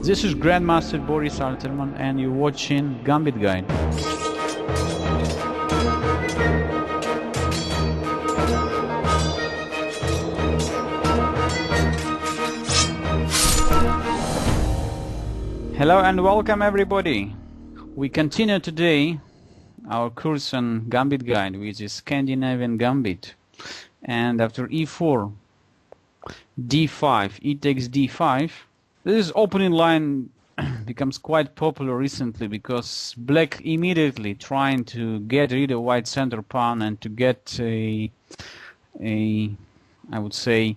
This is Grandmaster Boris Alterman and you're watching Gambit Guide. Hello and welcome everybody. We continue today our course on Gambit Guide, which is Scandinavian Gambit. And after e4, d5, e takes d5, this opening line becomes quite popular recently because black immediately trying to get rid of white center pawn and to get I would say,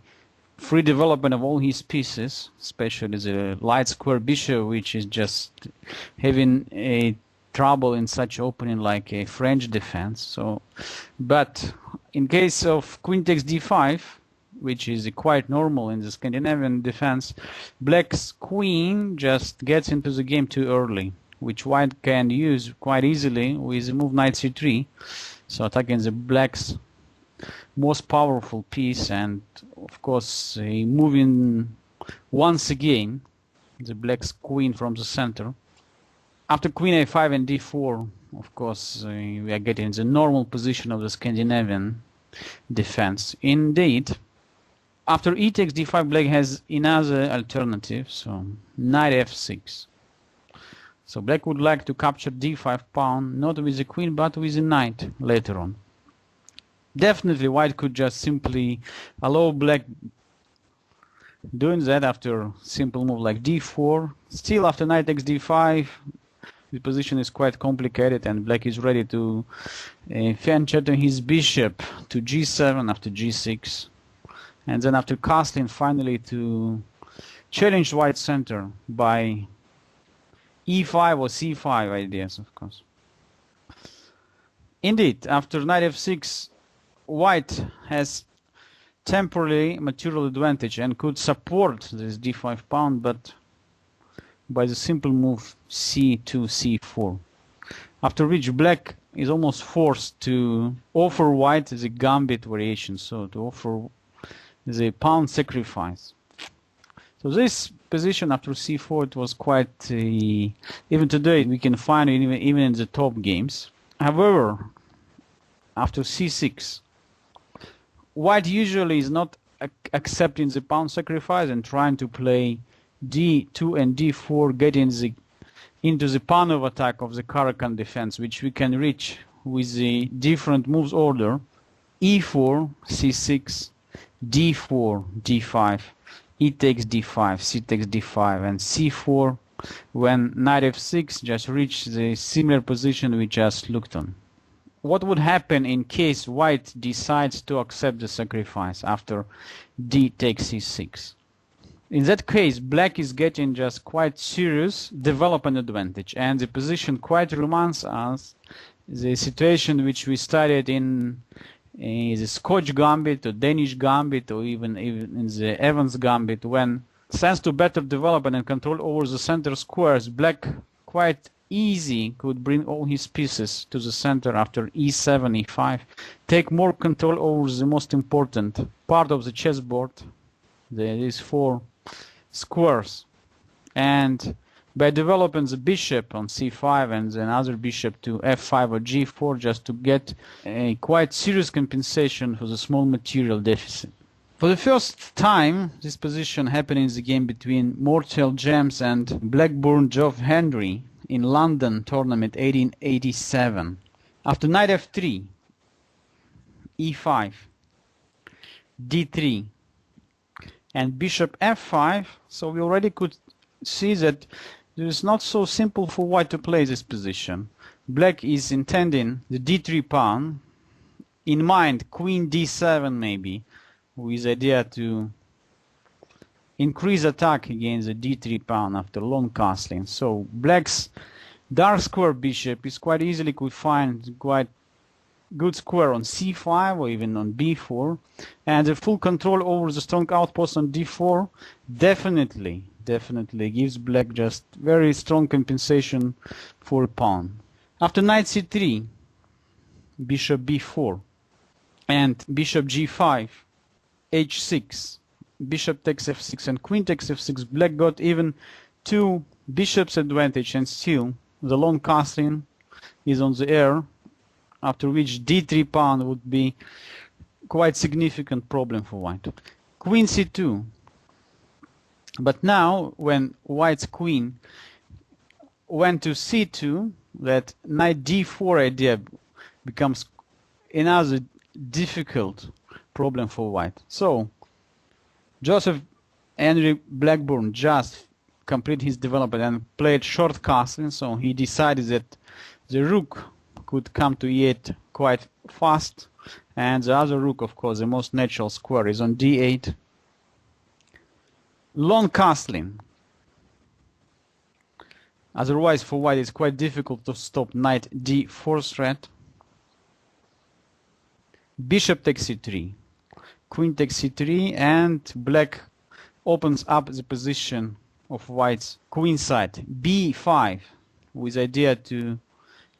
free development of all his pieces, especially the light square bishop, which is just having a trouble in such opening like a French defense. So, but in case of queen takes d5, which is quite normal in the Scandinavian defense, black's queen just gets into the game too early, which white can use quite easily with the move knight c3, so attacking the black's most powerful piece, and of course moving once again the black's queen from the center. After queen a5 and d4, of course we are getting the normal position of the Scandinavian defense. Indeed, after e takes d5, black has another alternative, so knight f6. So black would like to capture d5 pawn, not with the queen but with the knight later on. Definitely white could just simply allow black doing that after simple move like d4. Still after knight takes d5, the position is quite complicated and black is ready to fan-chatter his bishop to g7 after g6. And then after castling, finally to challenge white center by e5 or c5 ideas, of course. Indeed, after knight f6, white has temporary material advantage and could support this d5 pawn, but by the simple move c2, c4. After which black is almost forced to offer white the gambit variation, so to offer the pawn sacrifice. So this position after c4, it was quite even today we can find it even in the top games. However, after c6, white usually is not accepting the pawn sacrifice and trying to play d2 and d4, getting into the pawn of attack of the Caracan defense, which we can reach with the different moves order: e4, c6, d4, d5, e takes d5, c takes d5, and c4 when knight f6 just reach the similar position we just looked on. What would happen in case white decides to accept the sacrifice after d takes c6? In that case, black is getting just quite serious development advantage, and the position quite reminds us the situation which we studied in the Scotch Gambit or Danish Gambit, or even in the Evans Gambit, when thanks to better development and control over the center squares, black quite easy could bring all his pieces to the center after e7, e5, take more control over the most important part of the chessboard, these four squares, and by developing the bishop on c5 and then other bishop to f5 or g4, just to get a quite serious compensation for the small material deficit. For the first time, this position happened in the game between Mortal James and Blackburn Geoff Henry in London tournament 1887. After knight f3, e5, d3, and bishop f5, so we already could see that it is not so simple for white to play this position. Black is intending the d3 pawn, in mind queen d7 maybe, with the idea to increase attack against the d3 pawn after long castling. So black's dark square bishop is quite easily could find quite good square on c5 or even on b4, and the full control over the strong outpost on d4 definitely gives black just very strong compensation for a pawn. After knight c3, bishop b4, and bishop g5, h6, bishop takes f6 and queen takes f6, black got even two bishops advantage, and still the long castling is on the air, after which d3 pawn would be quite significant problem for white. Queen c2. But now, when white's queen went to c2, that knight d4 idea becomes another difficult problem for white. So, Joseph Henry Blackburn just completed his development and played short castling, so he decided that the rook could come to e8 quite fast, and the other rook, of course, the most natural square, is on d8. Long castling. Otherwise, for white, it's quite difficult to stop knight d4 threat. Bishop takes c3. Queen takes c3, and black opens up the position of white's queen side. b5, with idea to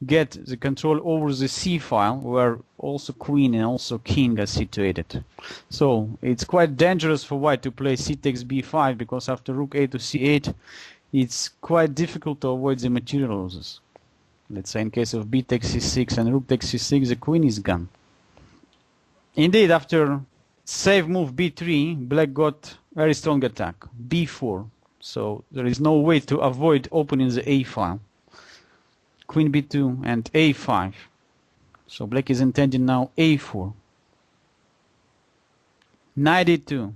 get the control over the c file, where also queen and also king are situated. So it's quite dangerous for white to play c takes b5, because after rook a to c8, it's quite difficult to avoid the material losses. Let's say in case of b takes c6 and rook takes c6, the queen is gone. Indeed, after save move b3, black got very strong attack, b4. So there is no way to avoid opening the a file. Queen b2 and a5. So black is intending now a4. Knight e2.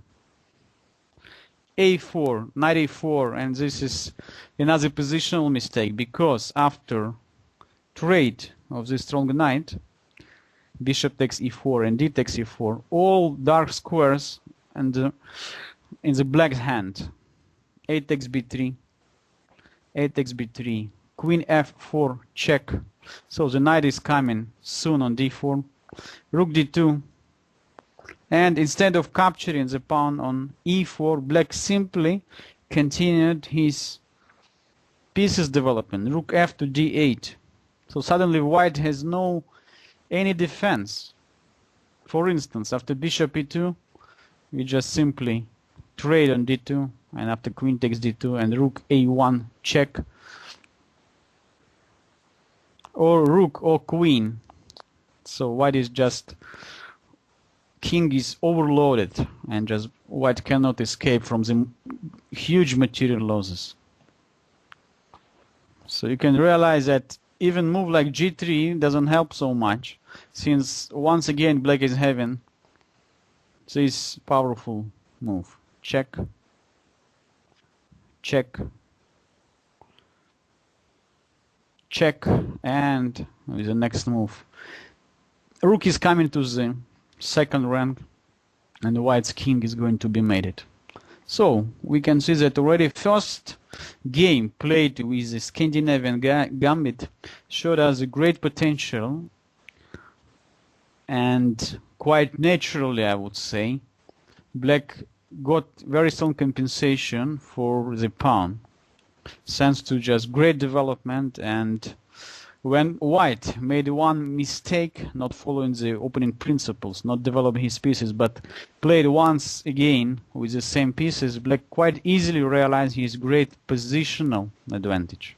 a4, knight a4, and this is another positional mistake, because after trade of this strong knight, bishop takes e4 and d takes e4, all dark squares and in the black hand. A takes b3, a takes b3, queen f4 check. So the knight is coming soon on d4, rook d2, and instead of capturing the pawn on e4, black simply continued his pieces development, rook f to d8. So suddenly white has no any defense. For instance, after bishop e2, we just simply trade on d2, and after queen takes d2 and rook a1 check, or rook or queen. So white is just, king is overloaded, and just white cannot escape from the huge material losses. So you can realize that even move like g3 doesn't help so much, since once again black is having this powerful move. Check, check, check, and with the next move, rook is coming to the second rank, and the white's king is going to be mated. So we can see that already first game played with the Scandinavian gambit showed us a great potential, and quite naturally, I would say, black got very strong compensation for the pawn, thanks to just great development. And when white made one mistake, not following the opening principles, not developing his pieces, but played once again with the same pieces, black quite easily realized his great positional advantage.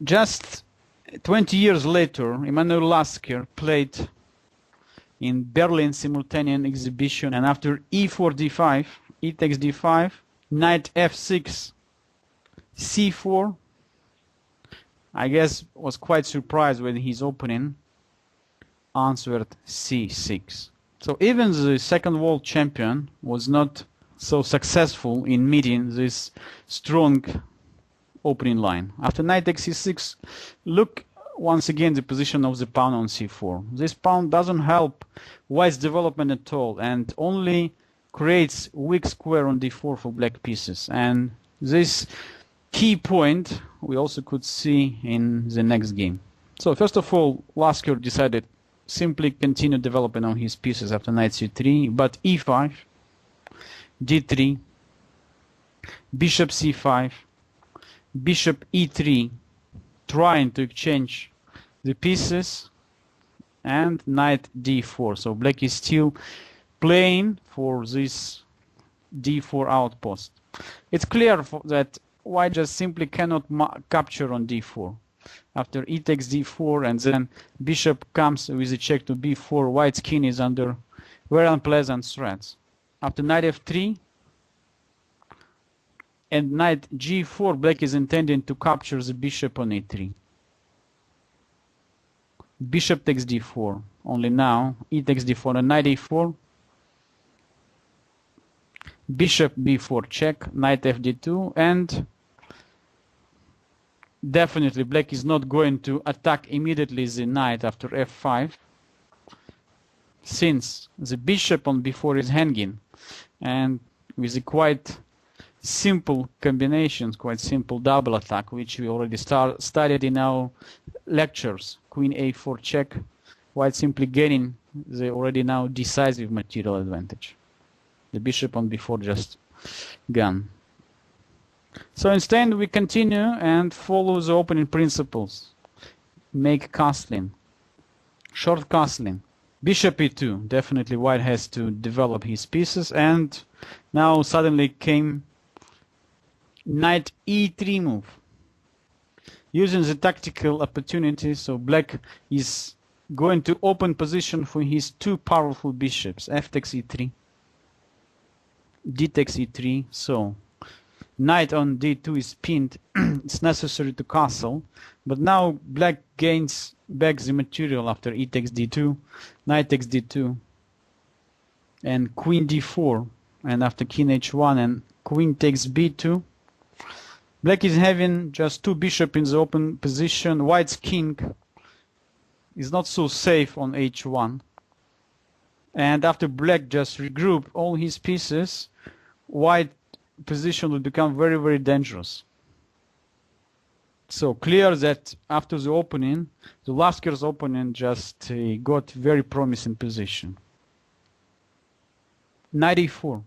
Just 20 years later, Emanuel Lasker played in Berlin simultaneous exhibition, and after e4 d5, e takes d5, knight f6, c4, I guess was quite surprised when his opening answered c6. So even the second world champion was not so successful in meeting this strong opening line. After knight takes c6, look once again the position of the pawn on c4. This pawn doesn't help white's development at all, and only creates weak square on d4 for black pieces. And this key point we also could see in the next game. So first of all, Lasker decided simply continue developing on his pieces after knight c3, but e5, d3, bishop c5, bishop e3, trying to exchange the pieces, and knight d4. So black is still playing for this d4 outpost. It's clear that white just simply cannot capture on d4. After e takes d4 and then bishop comes with a check to b4, white's king is under very unpleasant threats. After knight f3 and knight g4, black is intending to capture the bishop on e3. Bishop takes d4. Only now e takes d4 and knight e4. Bishop b4 check, knight fd2, and definitely black is not going to attack immediately the knight after f5, since the bishop on b4 is hanging, and with a quite simple combinations, quite simple double attack, which we already studied in our lectures. Queen a4 check, white simply gaining the already now decisive material advantage. The bishop on b4 just gone. So instead we continue and follow the opening principles. Make castling, short castling. Bishop e2, definitely white has to develop his pieces, and now suddenly came knight e3 move. Using the tactical opportunity, so black is going to open position for his two powerful bishops, f takes e3, d takes e3, so knight on d2 is pinned. It's necessary to castle, but now black gains back the material after e takes d2, knight takes d2, and queen d4, and after king h1 and queen takes b2. Black is having just two bishops in the open position. White's king is not so safe on h1, and after black just regroup all his pieces, white position will become very, very dangerous. So clear that after the opening, the last year's opening just got very promising position. Knight e4.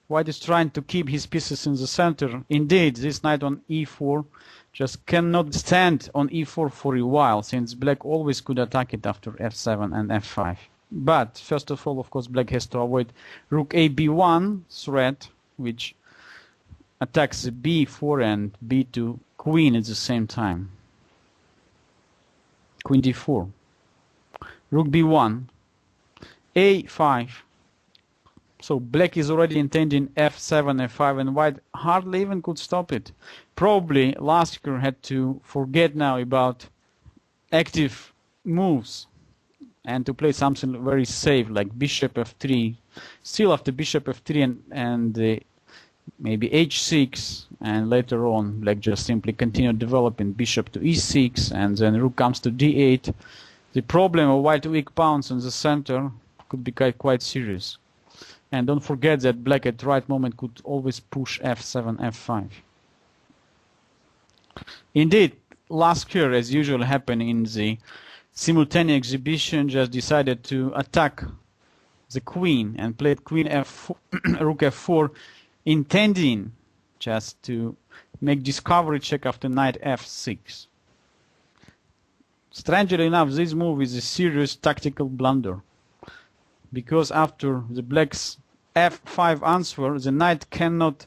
White is trying to keep his pieces in the center. Indeed, this knight on e4 just cannot stand on e4 for a while, since black always could attack it after f7 and f5. But first of all, of course, black has to avoid rook a b1 threat, which attacks the b4 and b2 queen at the same time. Queen d4, rook b1, a5. So black is already intending f7, f5, and white hardly even could stop it. Probably Lasker had to forget now about active moves and to play something very safe like bishop f3. Still after bishop f3 and maybe h6, and later on black just simply continued developing bishop to e6, and then rook comes to d8. The problem of white weak pawns in the center could be quite serious. And don't forget that black at the right moment could always push f7, f5. Indeed, Lasker, as usual happened in the simultaneous exhibition, just decided to attack the queen and played queen f4, rook f4, intending just to make discovery check after knight f6. Strangely enough, this move is a serious tactical blunder, because after the black's f5 answer, the knight cannot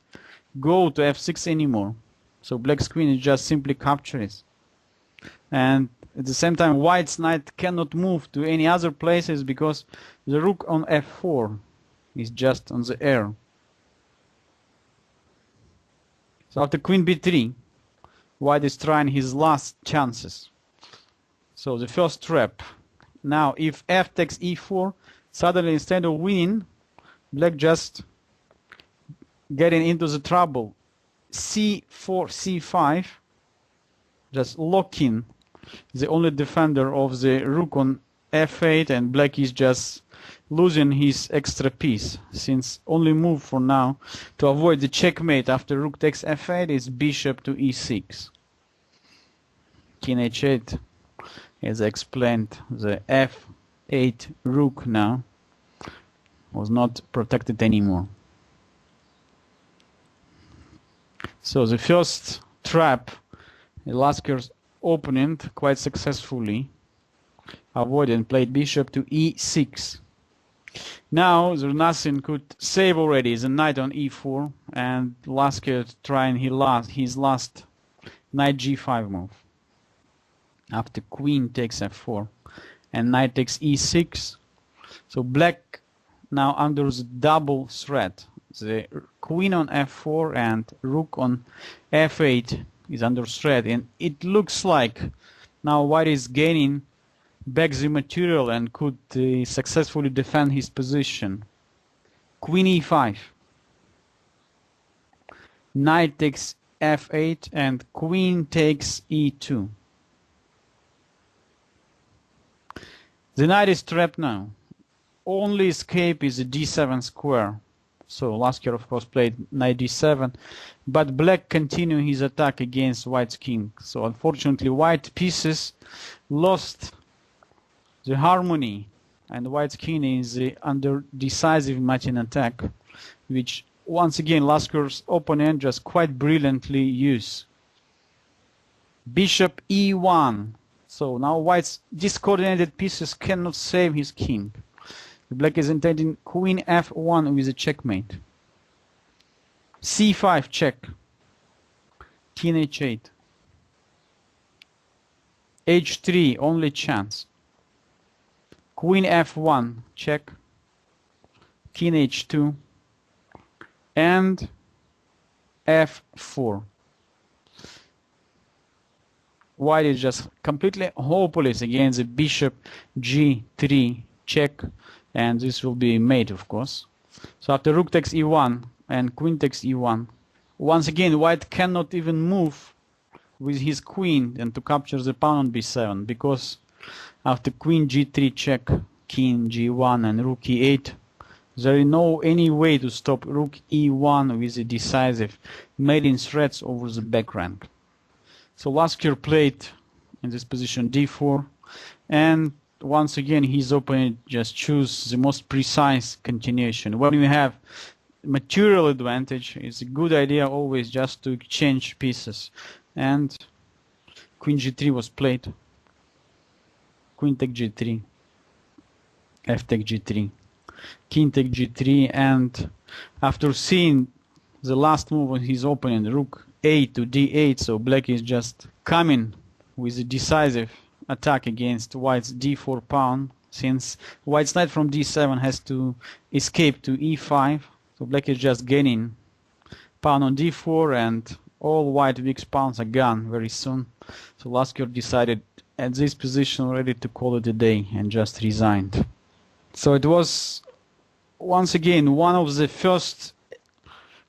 go to f6 anymore. So black's queen is just simply captured. And at the same time, white's knight cannot move to any other places because the rook on f4 is just on the air. So after queen b3, white is trying his last chances. So the first trap. Now if f takes e4, suddenly instead of winning, black just getting into the trouble. c4, c5, just locking the only defender of the rook on f8, and black is just losing his extra piece, since only move for now to avoid the checkmate after rook takes f8 is bishop to e6. King h8, as I explained, the f8 rook now was not protected anymore. So the first trap, Lasker's opponent quite successfully avoided and played bishop to e6. Now there's nothing could save already. The knight on e4, and Lasker trying his last knight g5 move. After queen takes f4 and knight takes e6. So black now under the double threat. The queen on f4 and rook on f8 is under threat, and it looks like now white is gaining back the material and could successfully defend his position. Queen e5. Knight takes f8 and queen takes e2. The knight is trapped now. Only escape is a d7 square. So Lasker of course played knight d7, but black continued his attack against white's king. So unfortunately white pieces lost the harmony, and white's king is under decisive mate attack, which once again Lasker's opponent just quite brilliantly used. Bishop e1. So now white's discoordinated pieces cannot save his king. Black is intending queen f1 with a checkmate. c5 check. King h8. h3 only chance. Queen f1 check. King h2 and f4. White is just completely hopeless against the bishop g3 check, and this will be mate, of course. So after rook takes e1 and queen takes e1, once again white cannot even move with his queen and to capture the pawn on b7, because after queen g3 check, king g1 and rook e8, there is no any way to stop rook e1 with a decisive mating threats over the back rank. So Lasker played in this position d4, and once again his opponent just choose the most precise continuation. When you have material advantage, it's a good idea always just to exchange pieces. And queen g3 was played. Queen take g3, f take g3, king take g3, and after seeing the last move of his opponent, rook a to d8, so black is just coming with a decisive attack against white's d4 pawn, since white's knight from d7 has to escape to e5, so black is just gaining pawn on d4, and all white weak pawns are gone very soon. So Lasker decided at this position already to call it a day and just resigned. So it was once again one of the first,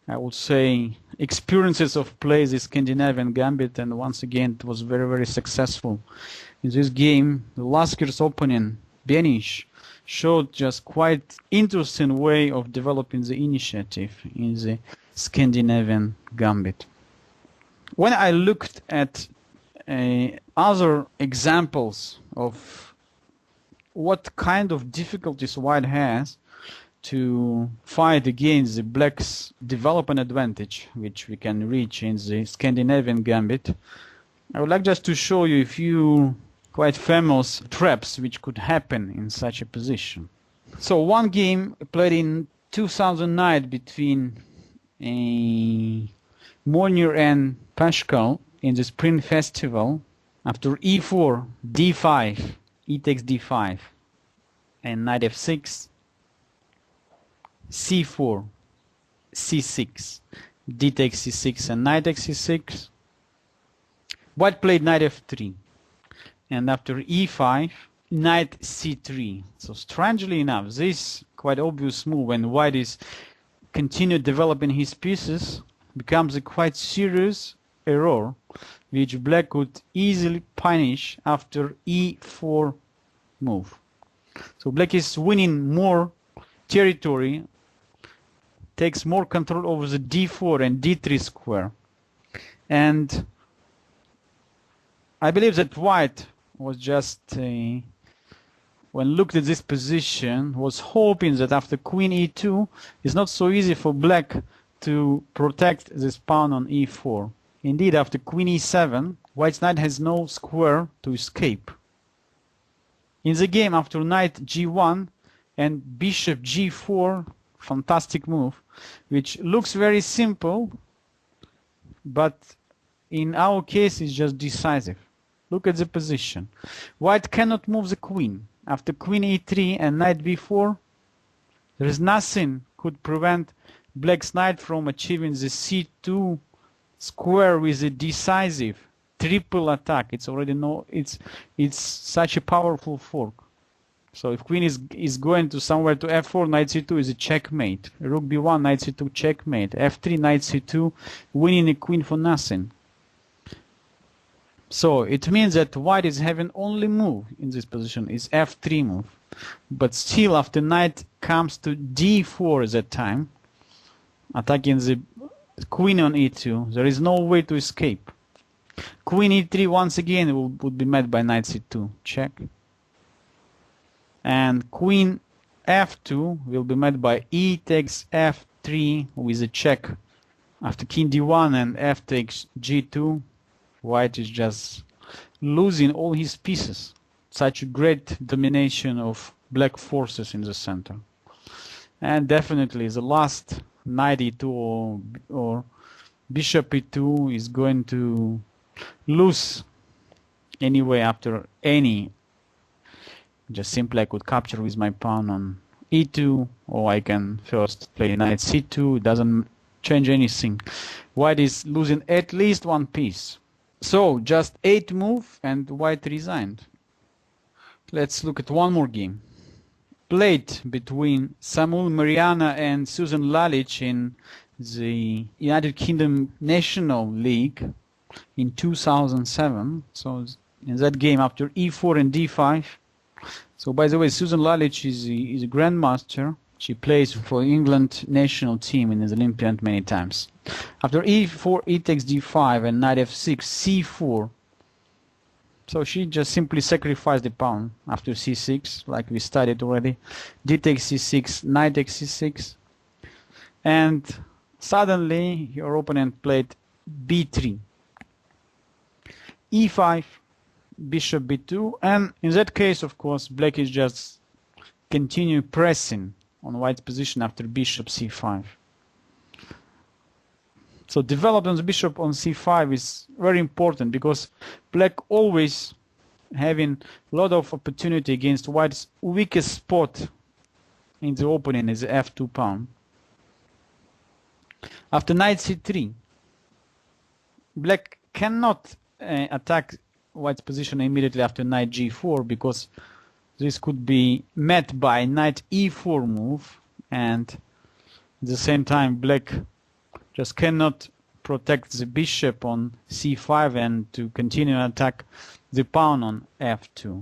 I would say, experiences of play the Scandinavian gambit, and once again it was very, very successful. In this game, Lasker's opponent, Benish, showed just quite interesting way of developing the initiative in the Scandinavian gambit. When I looked at other examples of what kind of difficulties white has to fight against the black's development advantage, which we can reach in the Scandinavian gambit, I would like just to show you a few quite famous traps which could happen in such a position. So one game played in 2009 between Monir and Pascal in the Spring Festival. After e4, d5, e takes d5, and knight f6, c4, c6, d takes c6, and knight takes c6. White played knight f3, and after e5, knight c3. So strangely enough, this quite obvious move when white is continued developing his pieces becomes a quite serious error, which black could easily punish after e4 move. So black is winning more territory, takes more control over the d4 and d3 square. And I believe that white was just, when looked at this position, was hoping that after queen e2, it's not so easy for black to protect this pawn on e4. Indeed, after queen e7, white's knight has no square to escape. In the game, after knight g1 and bishop g4, fantastic move, which looks very simple, but in our case is just decisive. Look at the position. White cannot move the queen. After queen e3 and knight b4, there is nothing could prevent black's knight from achieving the c2 square with a decisive triple attack. It's already it's such a powerful fork. So if queen is going to somewhere to f4, knight c2 is a checkmate. Rook b1, knight c2, checkmate. f3, knight c2, winning a queen for nothing. So it means that white is having only move in this position is f3 move. But still after knight comes to d4 at that time, attacking the queen on e2, there is no way to escape. Queen e3 once again would be met by knight c2, check. And queen f2 will be met by e takes f3 with a check. After king d1 and f takes g2, white is just losing all his pieces. Such a great domination of black forces in the center. And definitely the last knight e2 or bishop e2 is going to lose anyway after any. Just simply I could capture with my pawn on e2, or I can first play knight c2. It doesn't change anything. White is losing at least one piece. So just 8 move and white resigned. Let's look at one more game. Played between Samuel Mariana and Susan Lalic in the United Kingdom National League in 2007. So in that game after e4 and d5. So by the way, Susan Lalic is a grandmaster. She plays for England national team in the Olympiad many times. After e4, e takes d5 and knight f6, c4. So she just simply sacrificed the pawn after c6, like we studied already. D takes c6, knight takes c6. And suddenly your opponent played b3. e5, bishop b2. And in that case, of course, black is just continue pressing on white's position after bishop c5. So development of the bishop on c5 is very important because black always having a lot of opportunity against white's weakest spot in the opening is the f2 pawn. After knight c3, black cannot attack white's position immediately after knight g4 because this could be met by knight e4 move, and at the same time black just cannot protect the bishop on c5 and to continue to attack the pawn on f2.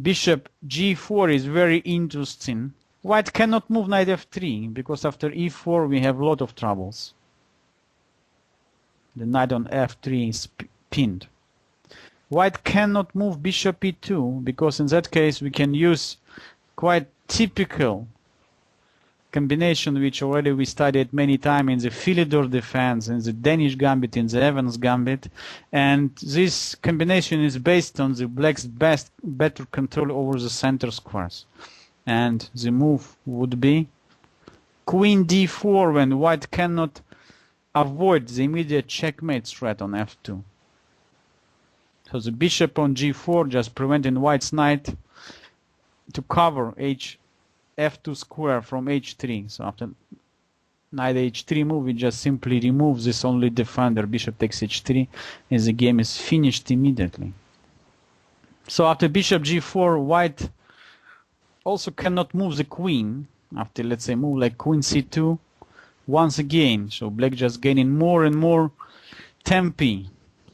Bishop g4 is very interesting. White cannot move knight f3 because after e4 we have a lot of troubles. The knight on f3 is pinned. White cannot move bishop e2 because in that case we can use quite typical combination which already we studied many times in the Philidor defense, in the Danish gambit, in the Evans gambit, and this combination is based on the black's better control over the center squares. And the move would be queen d4 when white cannot avoid the immediate checkmate threat on f2. So the bishop on g4 just preventing white's knight to cover f2 square from h3. So after knight h3 move, we just simply remove this only defender, bishop takes h3, and the game is finished immediately. So after bishop g4, white also cannot move the queen after, let's say, move like queen c2 once again. So black just gaining more and more tempi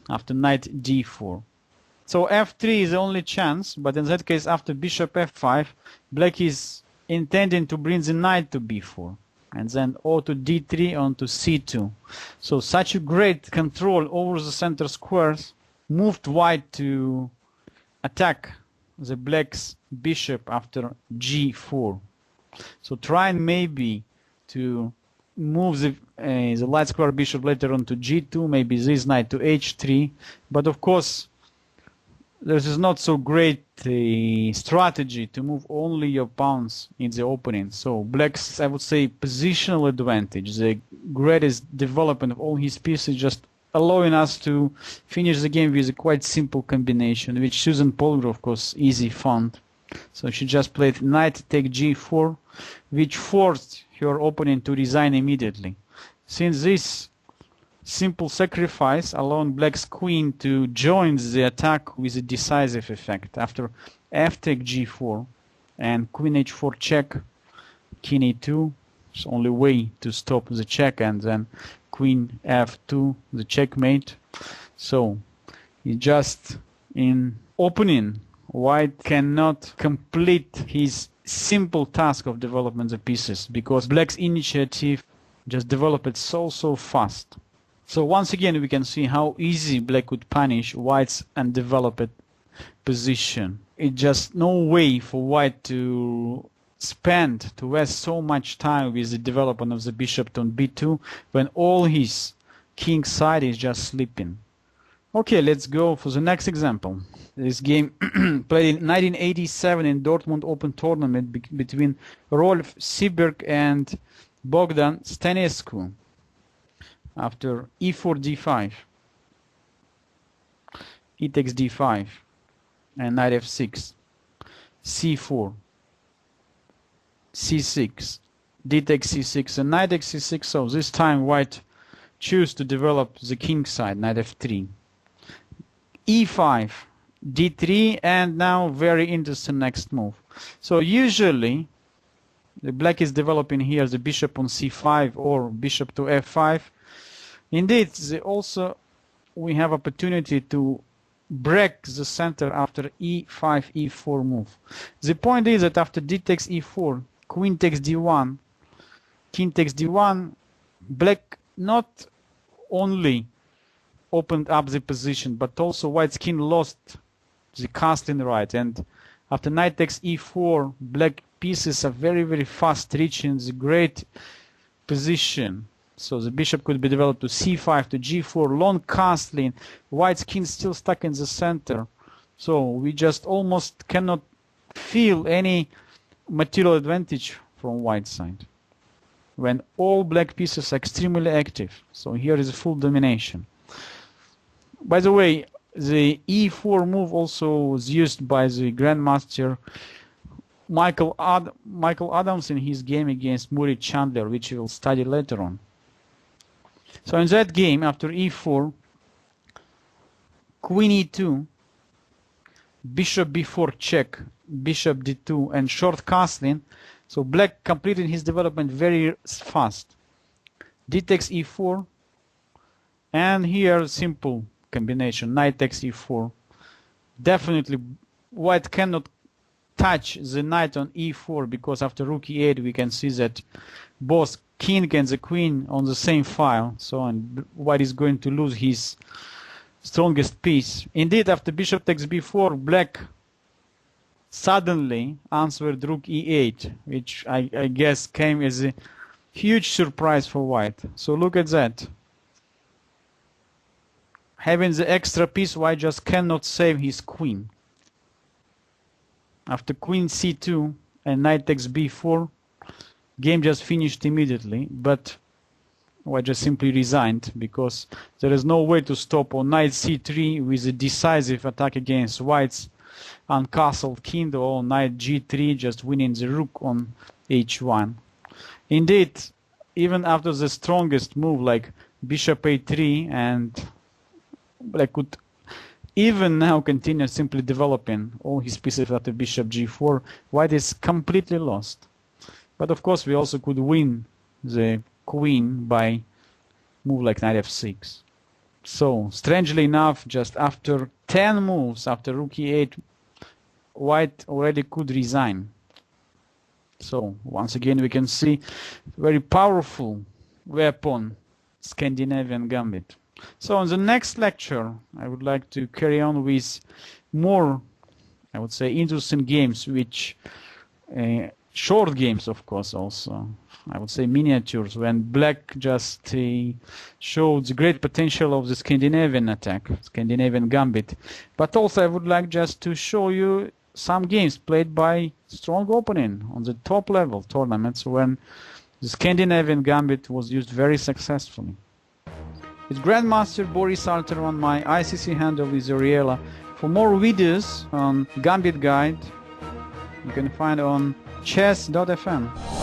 after knight d4. So f3 is the only chance, but in that case after bishop f5, black is intending to bring the knight to b4 and then or to d3 on to c2. So such a great control over the center squares moved white to attack the black's bishop after g4. So trying maybe to move the light square bishop later on to g2, maybe this knight to h3, but of course There's not so great strategy to move only your pawns in the opening. So black's, I would say, positional advantage, the greatest development of all his pieces, just allowing us to finish the game with a quite simple combination, which Susan Polgar, of course, easy found. So she just played knight take g4, which forced her opponent to resign immediately. Since this simple sacrifice allowed black's queen to join the attack with a decisive effect. After f take g4 and queen h4 check, king e2, it's the only way to stop the check, and then queen f2, the checkmate. So just in opening, white cannot complete his simple task of development the pieces because black's initiative just developed so fast. So once again we can see how easy black could punish white's undeveloped position. It's just no way for white to waste so much time with the development of the bishop on b2 when all his king side is just sleeping. Okay, let's go for the next example. This game played in 1987 in Dortmund Open Tournament between Rolf Seeberg and Bogdan Stanescu. After e4 d5, e takes d5, and knight f6, c4, c6, d takes c6, and knight takes c6. So this time white choose to develop the king side, knight f3, e5, d3, and now very interesting next move. So usually the black is developing here the bishop on c5 or bishop to f5. Indeed, we have opportunity to break the center after e5, e4 move. The point is that after d takes e4, queen takes d1, king takes d1, black not only opened up the position, but also white's king lost the castling right. And after knight takes e4, black pieces are very fast reaching the great position. So the bishop could be developed to c5, to g4, long castling, white's king still stuck in the center. So we just almost cannot feel any material advantage from white side when all black pieces are extremely active. So here is a full domination. By the way, the e4 move also was used by the grandmaster Michael Adams in his game against Murray Chandler, which we will study later on. So in that game, after e4, queen e2, bishop b4 check, bishop d2, and short castling. So black completed his development very fast. D takes e4, and here simple combination, knight takes e4. Definitely white cannot touch the knight on e4 because after rook e8 we can see that both king and the queen on the same file, so and white is going to lose his strongest piece. Indeed, after bishop takes b4, black suddenly answered rook e8, which I guess came as a huge surprise for white. So look at that. Having the extra piece, white just cannot save his queen. After queen c2 and knight takes b4, game just finished immediately, but white just simply resigned because there is no way to stop on knight c3 with a decisive attack against white's uncastled king, or knight g3 just winning the rook on h1. Indeed, even after the strongest move like bishop a3, and black could even now continue simply developing all his pieces after bishop g4, white is completely lost. But of course we also could win the queen by move like knight f6. So strangely enough, just after 10 moves after rook e8, white already could resign. So once again we can see very powerful weapon, Scandinavian gambit. So in the next lecture I would like to carry on with more, I would say, interesting games which short games, of course, also. I would say miniatures, when black just showed the great potential of the Scandinavian attack, Scandinavian gambit. But also I would like just to show you some games played by strong opening on the top level tournaments when the Scandinavian gambit was used very successfully. It's Grandmaster Boris Alter. On my ICC handle is Oriela. For more videos on Gambit Guide, you can find on chess.fm.